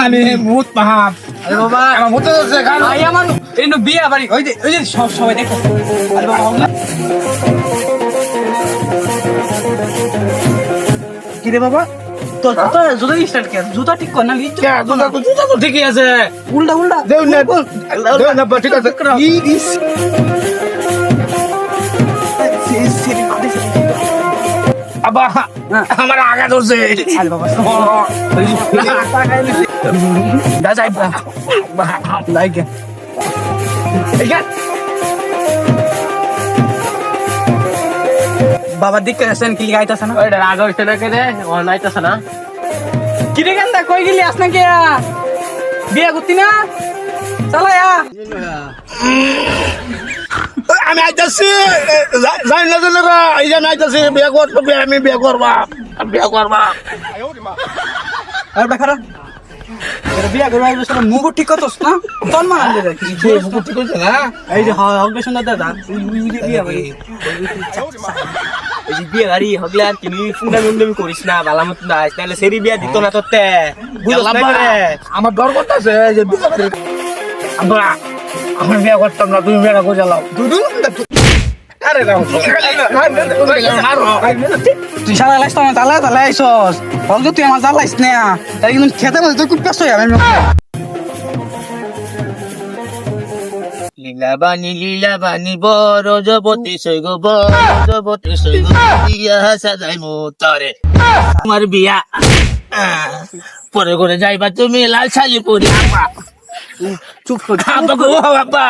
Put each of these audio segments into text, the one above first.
আমি ভূত পাহাম আরে বাবা আমার ভূত আছে গান ভাই আমার এই নো বিয়া বাড়ি ওই যে সবাই দেখো আরে বাবা কি রে বাবা তো জুতা স্টার্ট কর জুতা ঠিক কর না জুতা তো ঠিকই আছে উল্টা উল্টা দেউ না ঠিক আছে আবা আমার আগা ধরছে আরে বাবা দা যাই লাইক বাবা দিক আছেন কি গাইতাছ না ওইটা রাগ হইছে না কে রে ও নাইতাছ না কি রে গান্দা কই গেলি আস না কে বিয়া করতি না চালায়া আমি আইতাছি যাই না জানো রা এই যে আইতাছি বিয়া করব আমি বিয়া করবা আর দেখা এর বিয়া করবা এই বছর মুখ ঠিক করছস না তোর মা আনলে রে কি মুখ ঠিক হইছে না এই যে হগলে সুন্দর দাদা উই যে বিয়া ভাই এই যে বিয়ে গাড়ি হগলে আর তুমি ফুন্ডামি করিস না ভালো মতো দাস তাহলে সেরি বিয়া দিত না তোরতে বুঝলাম না আমার ডর করতেছে যে বিয়া করে আমরা আমি বিয়া করতাম না তুমি বিয়া করে যাও দুদু আরে রাও তুই সারা লাইছ না তালা আইছস হগলে তুই আমার জ্বালাইছ না তাই কিন্তু খেতে বল তুই খুব কষ্ট হবে লীলাবানি বড় জবতী সৈগ বিয়া সাজাই মোতরে আমার বিয়া পরে করে যাইবা তুমি লাল শাড়ি পরি চুপ কর বাবা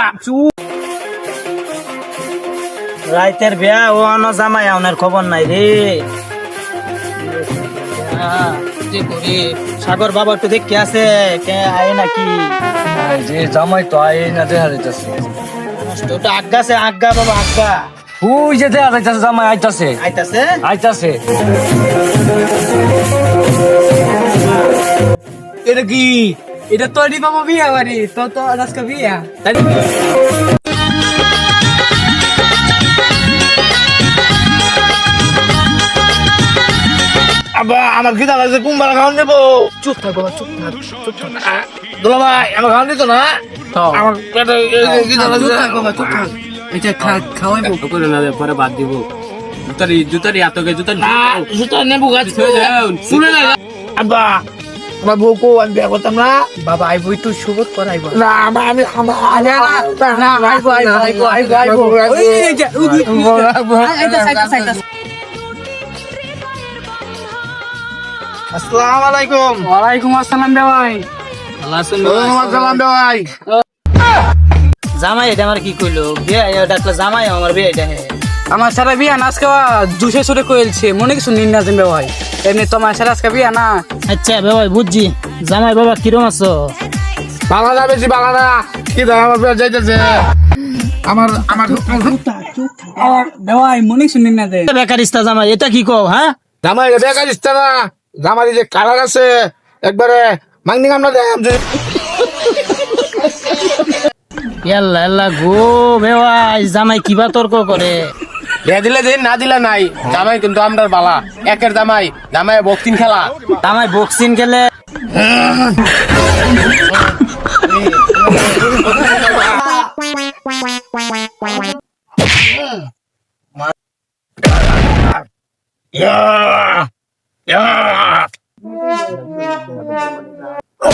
রাইতের বিয়া ও আনো জামাই আনার খবর নাই রে সাগর বাবা একটু দেখতে আছে কে আয় নাকি যে জামাই তো আই না দেখা যাইতাছে ওটা আজ্ঞা আজ্ঞা বাবা আজ্ঞা ওই যে দেখা যাইতাছে জামাই আইতাছে আইতাছে এটা কি এটা তোরই বাবা বিয়া বাড়ি তো আজকে বিয়া তাই আবা আমার কি দাঁড়া আছে কুম্বার খাওয়ান দেবো চুপ থাক বাবা চুপ থাক দুলা ভাই আমার খাওয়ান দিত না আমার পেটে কি দাঁড়া চুপ আছে থাক বাবা চুপ থাক এটা খাওয়াইবো করে না পরে বাদ দিব জুতারি এতকে জুতারি জুতা নেবো গাছ শুনে না আব্বা আমার বউ কো আমি বিয়া করতাম না বাবা আইবো একটু সুবোধ করাইবো না আমি না আইবো ওই যে আসসালামু আলাইকুম ওয়ালাইকুম আসসালাম ভাই ভাই জামাই এটা আমার কি কইলো বিয়া ডাকলা জামাই আমার বিয়া এটা আমার সারা বিয়া না আজকে জুসে সুরে কইলছে মনে কিছু নিন না জানবে ভাই এমনি তোমার সারা আজকে বিয়া না আচ্ছা ভাই বুঝছি জামাই বাবা কিরম আছো বাংলা না বেশি বাংলা না কি দাম আমার বিয়া যাইতেছে আমার ভাই মনে কিছু নিন না দে বেকারিস্তা জামাই এটা কি কও হ্যাঁ জামাই বেকার ইস্তা না জামাই যে কালার আছে একবারে মাংনি আমরা দেখাম যে ইয়াল্লা ইয়াল্লা গো বেওয়াই জামাই কিবা তর্ক করে বিয়া দিলে দিন না দিলে নাই জামাই কিন্তু আমরার বালা একের জামাই বক্সিং খেলা জামাই বক্সিং খেলে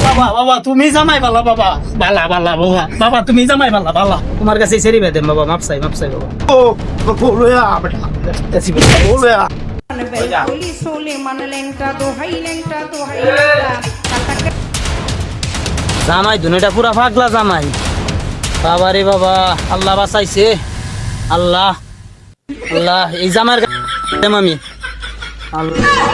বাবা বাবা তুমি জামাই বালা বাবা বালা বালা বাবা বাবা তুমি জামাই বালা বালা তোমার কাছে সেরি বেদেন বাবা মাপসাই বাবা ও বলয়া বেটা এসি বলয়া সোলে মান লেংটা দোহাই লেংটা জামাই দুনিয়াটা পুরা পাগলা জামাই বাবা রে বাবা আল্লাহ বাঁচাইছে আল্লাহ আল্লাহ এই জামার আমি আল্লাহ